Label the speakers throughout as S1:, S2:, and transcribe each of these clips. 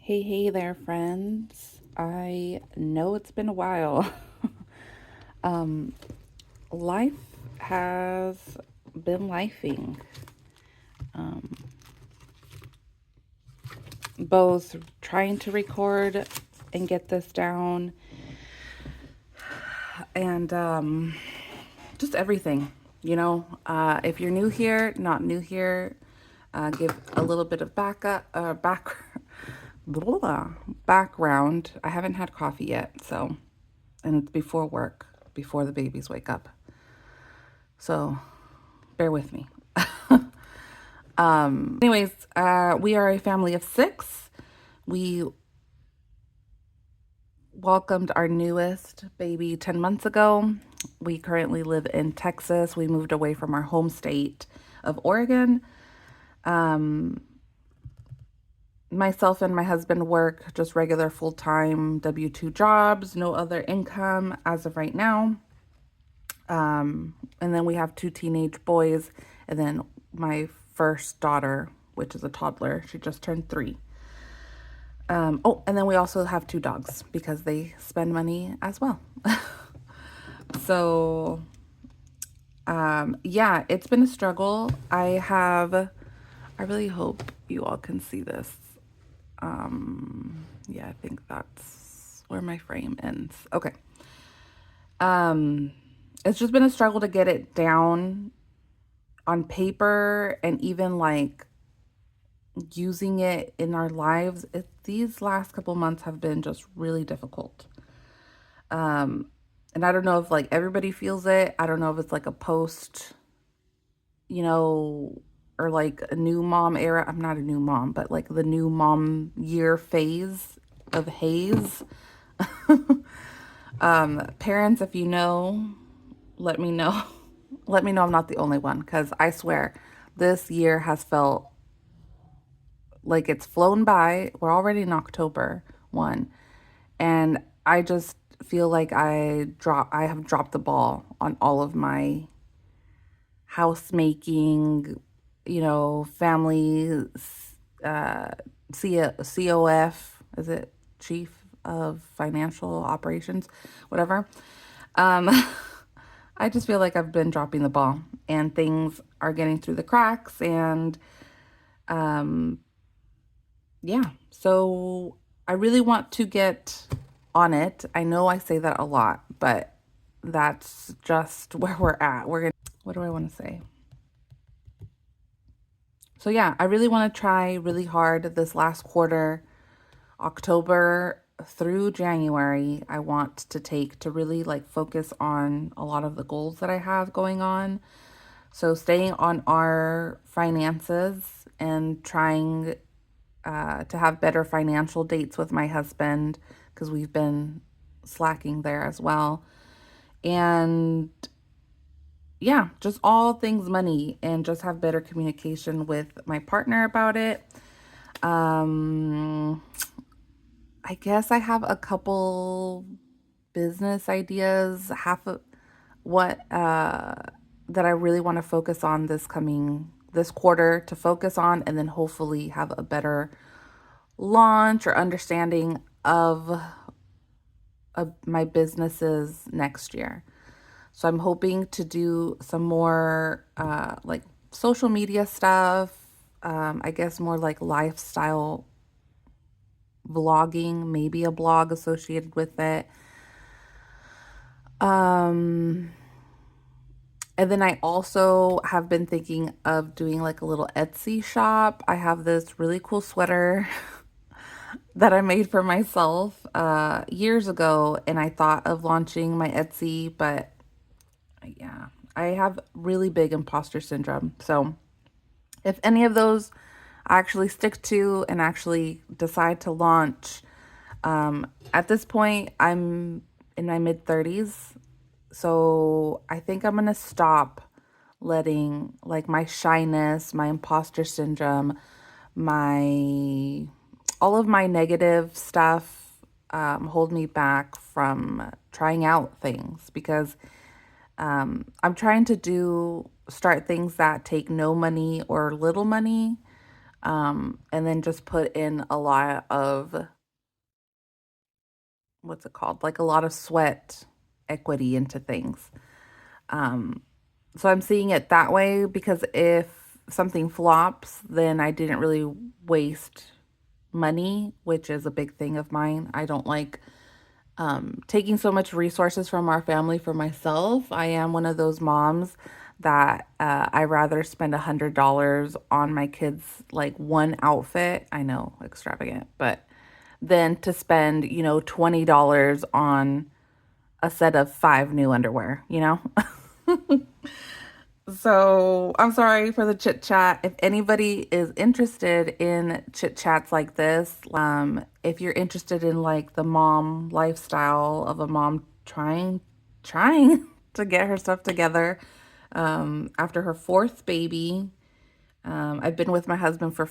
S1: Hey there, friends. I know it's been a while. um, Life has been lifing. Um, Both trying to record and get this down and just everything. If you're new here, not new here, give a little bit of blah, background. I haven't had coffee yet, so, and it's before work, before the babies wake up. So bear with me. Anyways, we are a family of six. We welcomed our newest baby 10 months ago. We currently live in Texas. We moved away from our home state of Oregon. Um, Myself and my husband work just regular full-time W-2 jobs, no other income as of right now. And then we have two teenage boys, and then my first daughter, which is a toddler. She just turned 3. And then we also have 2 dogs because they spend money as well. So, yeah, it's been a struggle. I really hope you all can see this. Yeah, I think that's where my frame ends. Okay. It's just been a struggle to get it down on paper and even like using it in our lives. These last couple months have been just really difficult. And I don't know if like everybody feels it. I don't know if it's like a post, you know, or like a new mom era. I'm not a new mom, but like the new mom year phase of haze. Parents, if you know, let me know. Let me know I'm not the only one, because I swear this year has felt like it's flown by. We're already in October 1, and I just feel like I have dropped the ball on all of my house making, family, uh, COF, is it Chief of Financial Operations, whatever. Um, I just feel like I've been dropping the ball and things are getting through the cracks. And um, yeah, so I really want to get on it. I know I say that a lot, but that's just where we're at. What do I want to say? So yeah, I really want to try really hard this last quarter, October through January. I want to take to really like focus on a lot of the goals that I have going on. So staying on our finances and trying to have better financial dates with my husband, because we've been slacking there as well. And yeah, just all things money, and just have better communication with my partner about it. Um, I guess I have a couple business ideas, half of what that I really want to focus on this quarter to focus on, and then hopefully have a better launch or understanding of my businesses next year. So I'm hoping to do some more like social media stuff. I guess more like lifestyle vlogging, maybe a blog associated with it. Um, and then I also have been thinking of doing like a little Etsy shop. I have this really cool sweater that I made for myself years ago, and I thought of launching my Etsy, but yeah, I have really big imposter syndrome. So if any of those I actually stick to and actually decide to launch, at this point, I'm in my mid 30s. So I think I'm going to stop letting like my shyness, my imposter syndrome, my all of my negative stuff hold me back from trying out things, because I'm trying to start things that take no money or little money. And then just put in a lot of, what's it called? Like a lot of sweat equity into things. Um, so I'm seeing it that way because if something flops, then I didn't really waste money, which is a big thing of mine. I don't like taking so much resources from our family for myself. I am one of those moms that I rather spend $100 on my kids, like one outfit. I know, extravagant, but than to spend, $20 on a set of five new underwear, you know? So I'm sorry for the chit chat. If anybody is interested in chit chats like this, if you're interested in like the mom lifestyle of a mom trying to get her stuff together, after her fourth baby, I've been with my husband for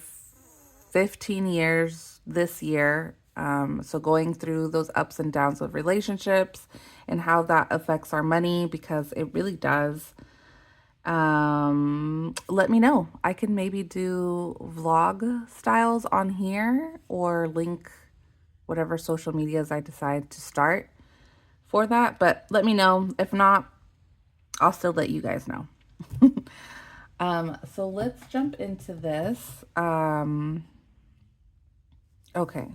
S1: 15 years this year. So going through those ups and downs of relationships and how that affects our money, because it really does. Let me know. I can maybe do vlog styles on here or link whatever social medias I decide to start for that. But let me know. If not, I'll still let you guys know. So let's jump into this. Okay.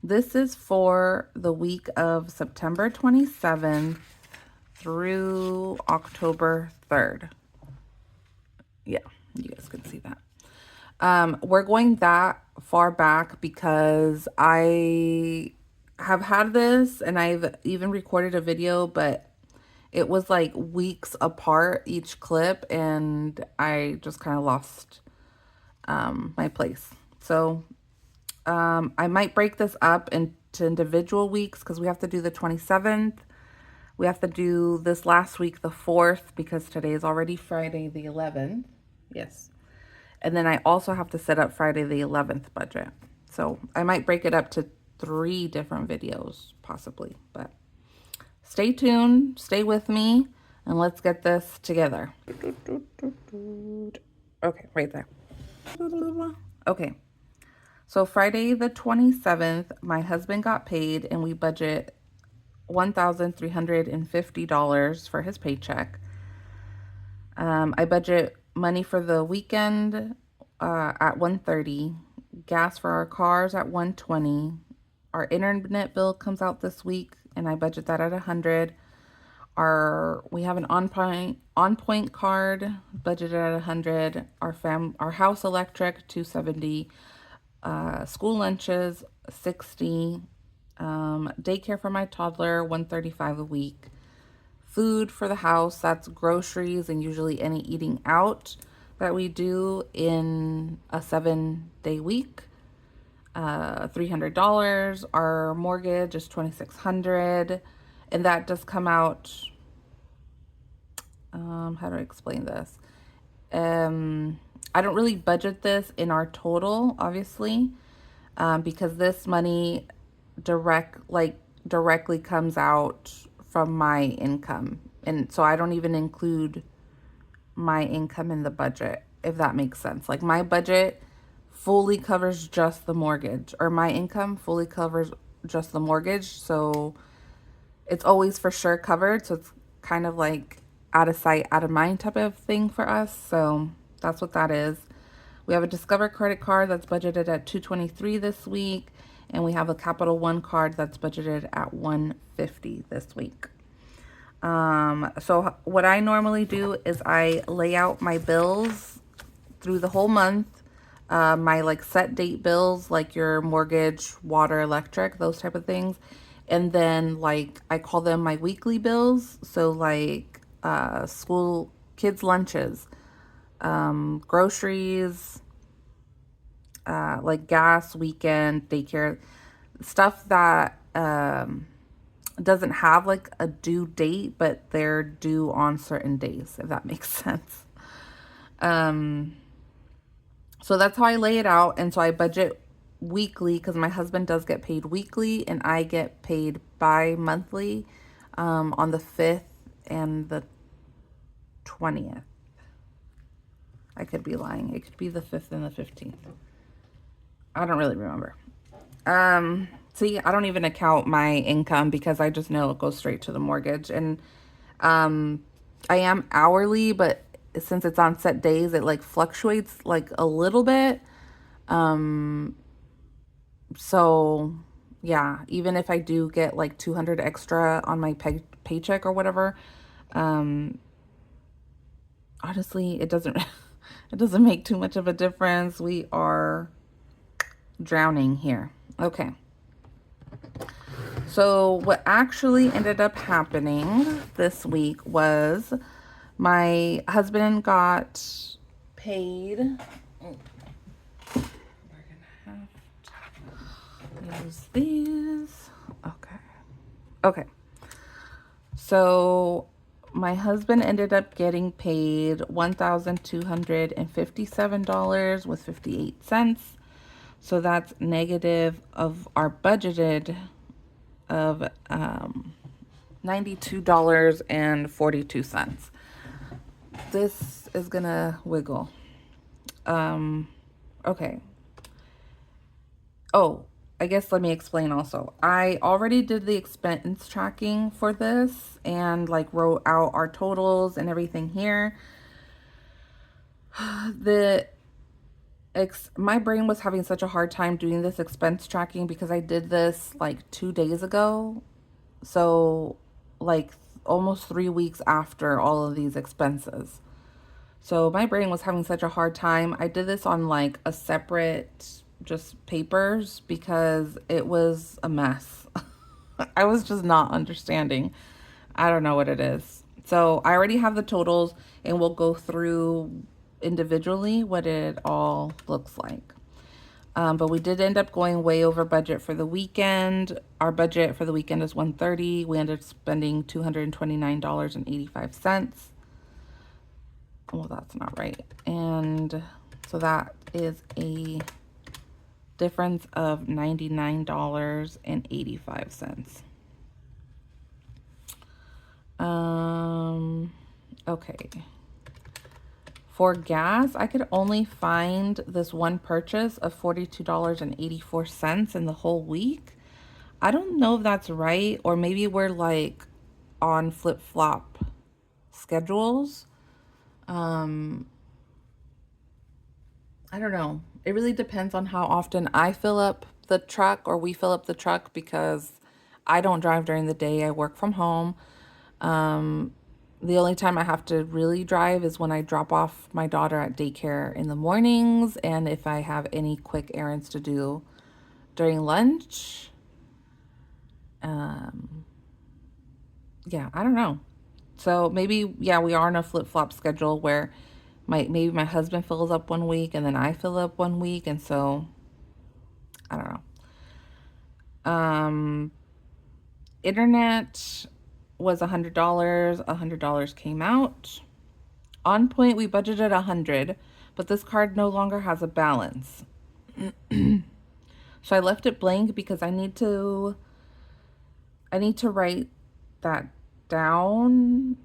S1: This is for the week of September 27th through October 3rd. Yeah, you guys can see that. We're going that far back because I have had this and I've even recorded a video, but it was like weeks apart each clip and I just kind of lost my place. So I might break this up into individual weeks because we have to do the 27th. We have to do this last week, the 4th, because today is already Friday, the 11th. Yes. And then I also have to set up Friday the 11th budget. So I might break it up to 3 different videos, possibly. But stay tuned, stay with me, and let's get this together. Okay, right there. Okay. So Friday the 27th, my husband got paid and we budget $1,350 for his paycheck. I budget money for the weekend at $130, gas for our cars at $120. Our internet bill comes out this week and I budget that at $100. We have an on point card budgeted at $100. Our house electric $270. School lunches $60. Daycare for my toddler $135 a week. Food for the house, that's groceries and usually any eating out that we do in a 7-day week. $300. Our mortgage is $2,600, and that does come out. How do I explain this? I don't really budget this in our total, obviously, because this money directly comes out from my income. And so I don't even include my income in the budget, if that makes sense. Like my budget fully covers just the mortgage, or my income fully covers just the mortgage. So it's always for sure covered. So it's kind of like out of sight, out of mind type of thing for us. So that's what that is. We have a Discover credit card that's budgeted at $223 this week. And we have a Capital One card that's budgeted at $150 this week. So what I normally do is I lay out my bills through the whole month. My like set date bills, like your mortgage, water, electric, those type of things. And then like I call them my weekly bills. So like school kids lunches, groceries, like gas, weekend, daycare, stuff that doesn't have like a due date, but they're due on certain days, if that makes sense. So that's how I lay it out. And so I budget weekly because my husband does get paid weekly and I get paid bi-monthly on the 5th and the 20th. I could be lying. It could be the 5th and the 15th. I don't really remember. See, I don't even account my income because I just know it goes straight to the mortgage. And um, I am hourly, but since it's on set days, it like fluctuates like a little bit. Um, so yeah, even if I do get like 200 extra on my paycheck or whatever, um, honestly, it doesn't it doesn't make too much of a difference. We are drowning here. Okay. So what actually ended up happening this week was my husband got paid. Oh, we're gonna have to use these. Okay. Okay. So my husband ended up getting paid $1,257 with 58 cents. So that's negative of our budgeted of $92.42. This is gonna wiggle. Okay. Oh, I guess let me explain also. I already did the expense tracking for this and like wrote out our totals and everything here. The my brain was having such a hard time doing this expense tracking because I did this like 2 days ago. So like almost 3 weeks after all of these expenses. So my brain was having such a hard time. I did this on like a separate just papers because it was a mess. I was just not understanding. I don't know what it is. So I already have the totals and we'll go through individually what it all looks like. But we did end up going way over budget for the weekend. Our budget for the weekend is $130. We ended up spending $229.85. Well, that's not right. And so that is a difference of $99.85. Okay. For gas, I could only find this one purchase of $42.84 in the whole week. I don't know if that's right, or maybe we're like on flip-flop schedules. I don't know. It really depends on how often I fill up the truck or we fill up the truck because I don't drive during the day. I work from home. The only time I have to really drive is when I drop off my daughter at daycare in the mornings and if I have any quick errands to do during lunch. Yeah, I don't know. So maybe, yeah, we are on a flip-flop schedule where maybe my husband fills up one week and then I fill up one week. And so, I don't know. Internet was $100. $100 came out. On Point, we budgeted $100, but this card no longer has a balance. So I left it blank because I need to write that down.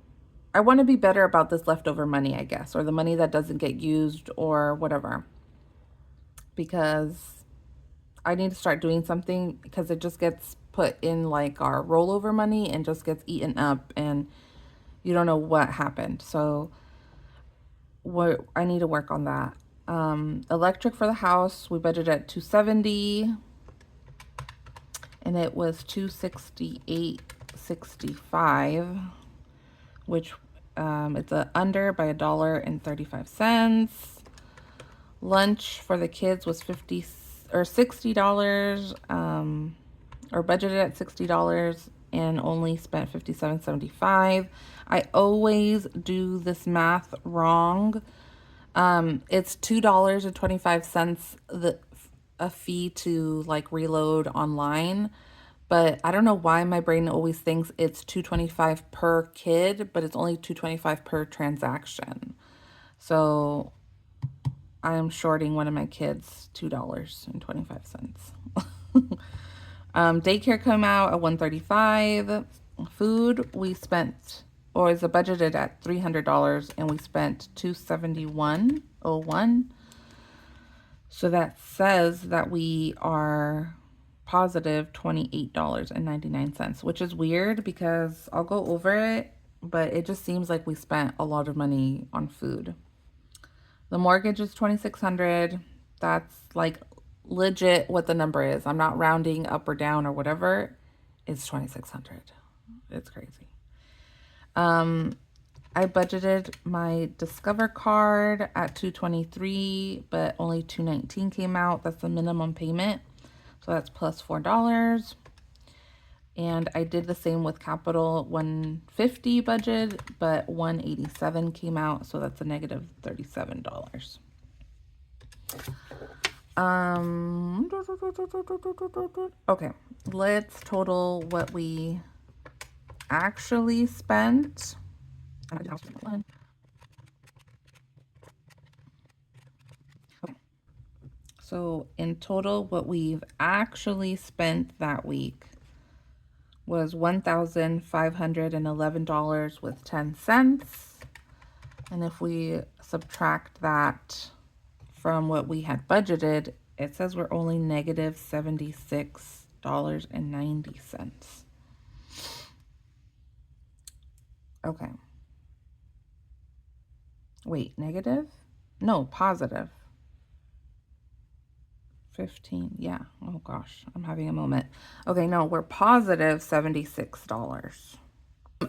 S1: I want to be better about this leftover money, I guess, or the money that doesn't get used or whatever. Because I need to start doing something because it just gets put in like our rollover money and just gets eaten up and you don't know what happened. So I need to work on that. Electric for the house, we budgeted at $270 and it was $268.65, which it's under by $1.35. Lunch for the kids was $60, or budgeted at $60 and only spent $57.75. I always do this math wrong. It's $2.25 a fee to like reload online, but I don't know why my brain always thinks it's $2.25 per kid, but it's only $2.25 per transaction. So I am shorting one of my kids $2.25. Daycare come out at $135. Food we spent, or is budgeted at $300, and we spent $271. $0.01. So that says that we are positive $28.99, which is weird because I'll go over it, but it just seems like we spent a lot of money on food. The mortgage is $2,600. That's like legit what the number is. I'm not rounding up or down or whatever. It's $2,600. It's crazy. I budgeted my Discover card at $223, but only $219 came out. That's the minimum payment. So that's plus $4. And I did the same with Capital, $150 budget, but $187 came out. So that's a negative $37. Okay, let's total what we actually spent. Okay. So in total, what we've actually spent that week was $1,511 with 10 cents. And if we subtract that from what we had budgeted, it says we're only negative $76.90. Okay. Wait, negative? No, positive. 15. Yeah. Oh gosh, I'm having a moment. Okay, no, we're positive $76.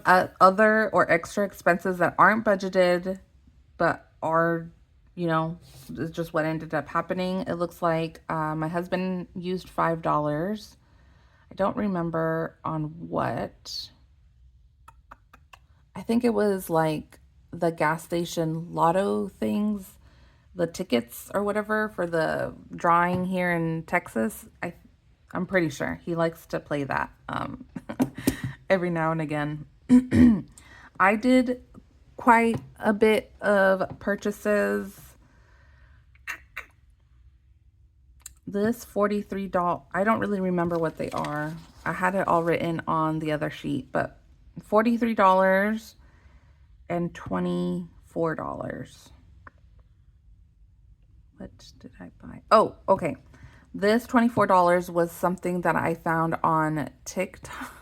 S1: Other or extra expenses that aren't budgeted but are, it's just what ended up happening. It looks like my husband used $5. I don't remember on what. I think it was like the gas station lotto things, the tickets or whatever for the drawing here in Texas. I'm pretty sure he likes to play that every now and again. I did quite a bit of purchases. This $43, I don't really remember what they are. I had it all written on the other sheet, but $43 and $24. What did I buy? Oh, okay. This $24 was something that I found on TikTok.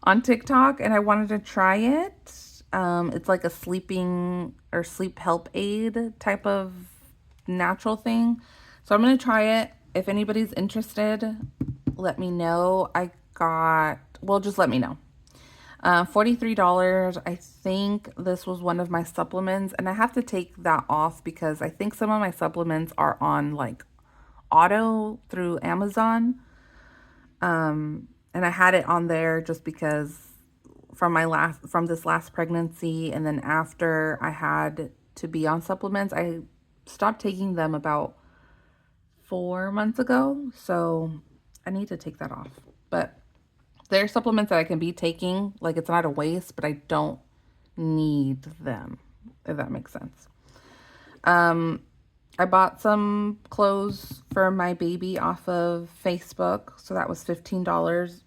S1: And I wanted to try it. It's like a sleeping or sleep help aid type of natural thing. So I'm going to try it. If anybody's interested, let me know. Just let me know. $43. I think this was one of my supplements, and I have to take that off because I think some of my supplements are on like auto through Amazon. And I had it on there just because from this last pregnancy, and then after I had to be on supplements, I stopped taking them about 4 months ago. So I need to take that off. But there are supplements that I can be taking, like it's not a waste, but I don't need them, if that makes sense. I bought some clothes for my baby off of Facebook, so that was $15.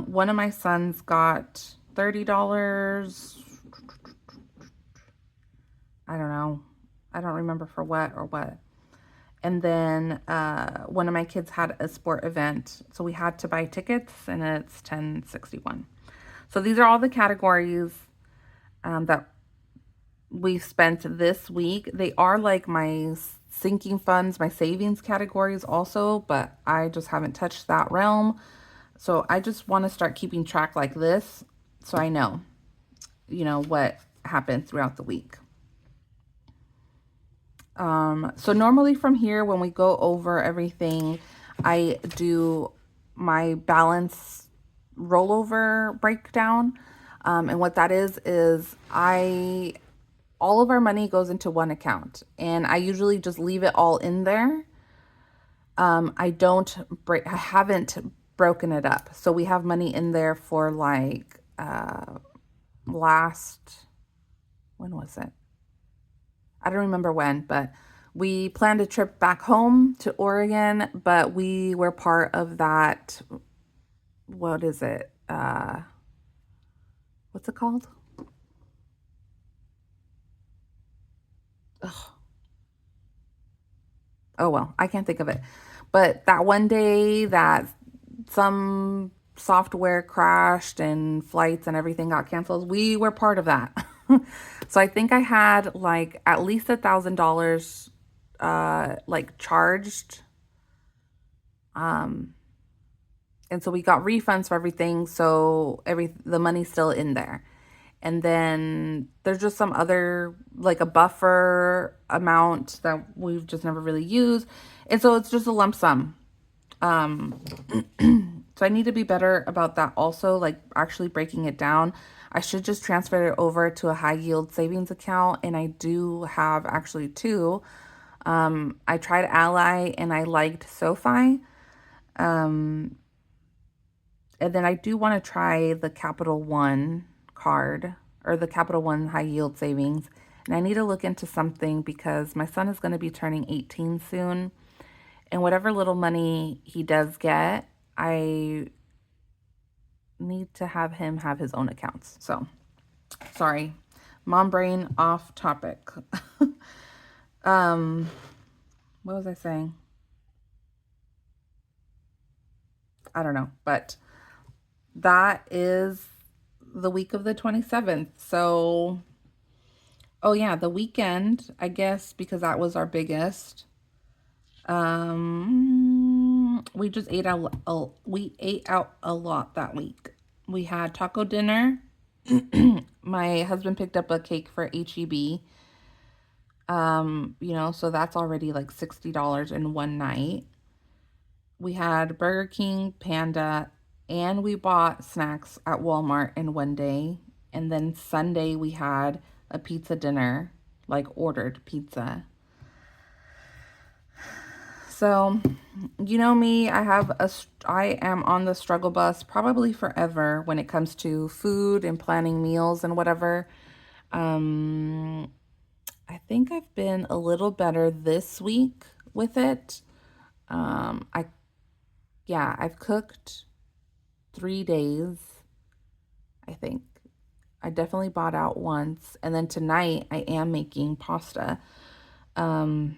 S1: One of my sons got $30. I don't know. I don't remember for what or what. And then one of my kids had a sport event, so we had to buy tickets, and it's $10.61. So these are all the categories that we've spent this week. They are like my sinking funds, my savings categories also, but I just haven't touched that realm. So I just want to start keeping track like this so I know, what happened throughout the week. So normally from here, when we go over everything, I do my balance rollover breakdown. And what that is all of our money goes into one account, and I usually just leave it all in there. I haven't broken it up. So we have money in there for like, when was it? I don't remember when, but we planned a trip back home to Oregon, but we were part of that. What is it? What's it called? Ugh, oh well, I can't think of it. But that one day that some software crashed and flights and everything got canceled, we were part of that. So I think I had like at least $1,000 like charged. Um and so we got refunds for everything, so the money's still in there. And then there's just some other, like a buffer amount that we've just never really used. And so it's just a lump sum. Um, so I need to be better about that also, like actually breaking it down. I should just transfer it over to a high yield savings account. And I do have actually two. I tried Ally and I liked SoFi. Um, and then I do want to try the Capital One card or the Capital One high yield savings. And I need to look into something because my son is going to be turning 18 soon. And whatever little money he does get, I need to have him have his own accounts. So, sorry. Mom brain off topic. um, what was I saying? I don't know, but that is the week of the 27th. So, oh yeah, the weekend, I guess, because that was our biggest. We just ate out. We ate out a lot that week. We had taco dinner. My husband picked up a cake for HEB. So that's already like $60 in one night. We had Burger King, Panda, and we bought snacks at Walmart in one day. And then Sunday we had a pizza dinner, like ordered pizza. So, you know me, I am on the struggle bus probably forever when it comes to food and planning meals and whatever. Um, I think I've been a little better this week with it. Um, I, yeah, I've cooked 3 days, I think. I definitely bought out once. And then tonight I am making pasta. Um,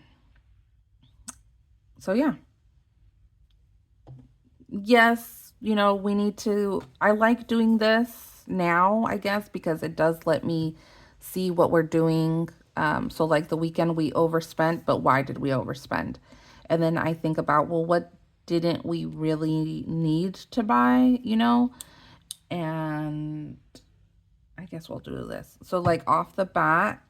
S1: so yeah. Yes, we need to, I like doing this now, I guess, because it does let me see what we're doing. So like the weekend we overspent, but why did we overspend? And then I think about, well, what didn't we really need to buy? And I guess we'll do this. So like off the bat,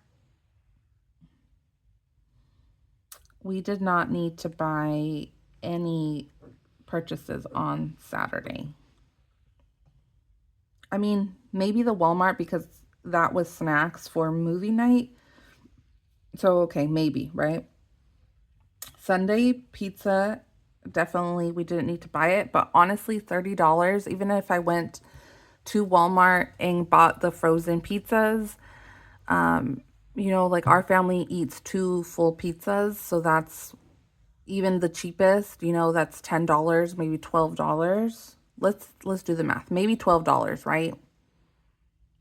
S1: we did not need to buy any purchases on Saturday. I mean, maybe the Walmart because that was snacks for movie night. So, okay, maybe, right? Sunday pizza, definitely we didn't need to buy it, but honestly, $30, even if I went to Walmart and bought the frozen pizzas, like our family eats two full pizzas, so that's even the cheapest, that's $10, maybe $12. Let's do the math. Maybe $12, right?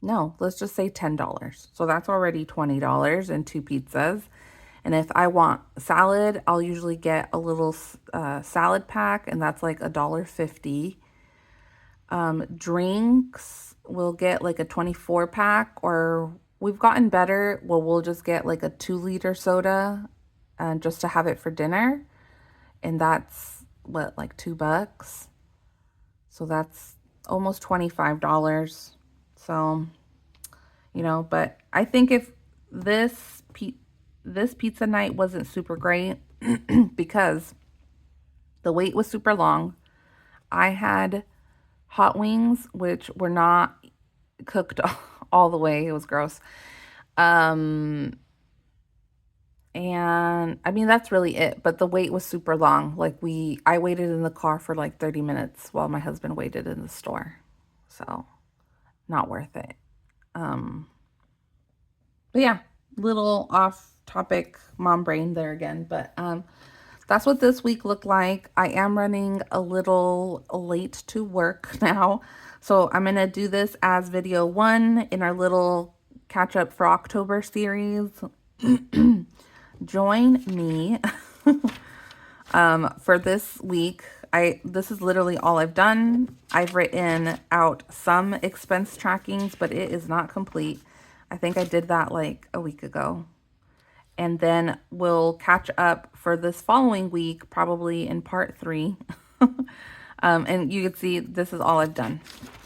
S1: No, let's just say $10. So that's already $20 and two pizzas. And if I want salad, I'll usually get a little salad pack, and that's like $1.50. Drinks, we'll get like a 24 pack, or we've gotten better. Well, we'll just get like a 2-liter soda just to have it for dinner. And that's what, like $2? So that's almost $25. So, but I think if this pizza night wasn't super great because the wait was super long. I had hot wings, which were not cooked all the way. It was gross. And I mean, that's really it. But the wait was super long. Like I waited in the car for like 30 minutes while my husband waited in the store. So not worth it. But yeah, little off topic mom brain there again. But that's what this week looked like. I am running a little late to work now. So I'm going to do this as video 1 in our little catch up for October series. Join me for this week. This is literally all I've done. I've written out some expense trackings, but it is not complete. I think I did that like a week ago. And then we'll catch up for this following week, probably in part 3. And you can see this is all I've done.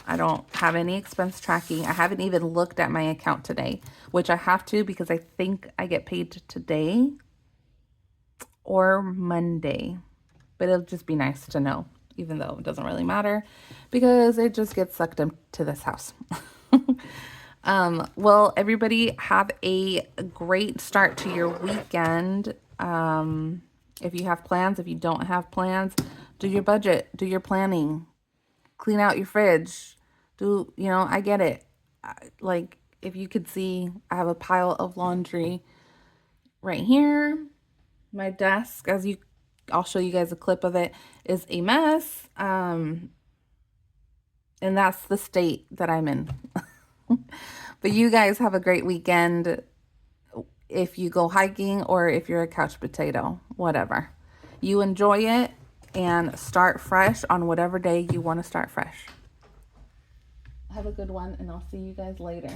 S1: I don't have any expense tracking. I haven't even looked at my account today, which I have to because I think I get paid today or Monday. But it'll just be nice to know, even though it doesn't really matter because it just gets sucked into this house. Well, everybody have a great start to your weekend. If you have plans, if you don't have plans, do your budget, do your planning, clean out your fridge. I get it. Like, if you could see, I have a pile of laundry right here. My desk, I'll show you guys a clip of it, is a mess. And that's the state that I'm in. But you guys have a great weekend if you go hiking or if you're a couch potato, whatever. You enjoy it and start fresh on whatever day you want to start fresh. Have a good one, and I'll see you guys later.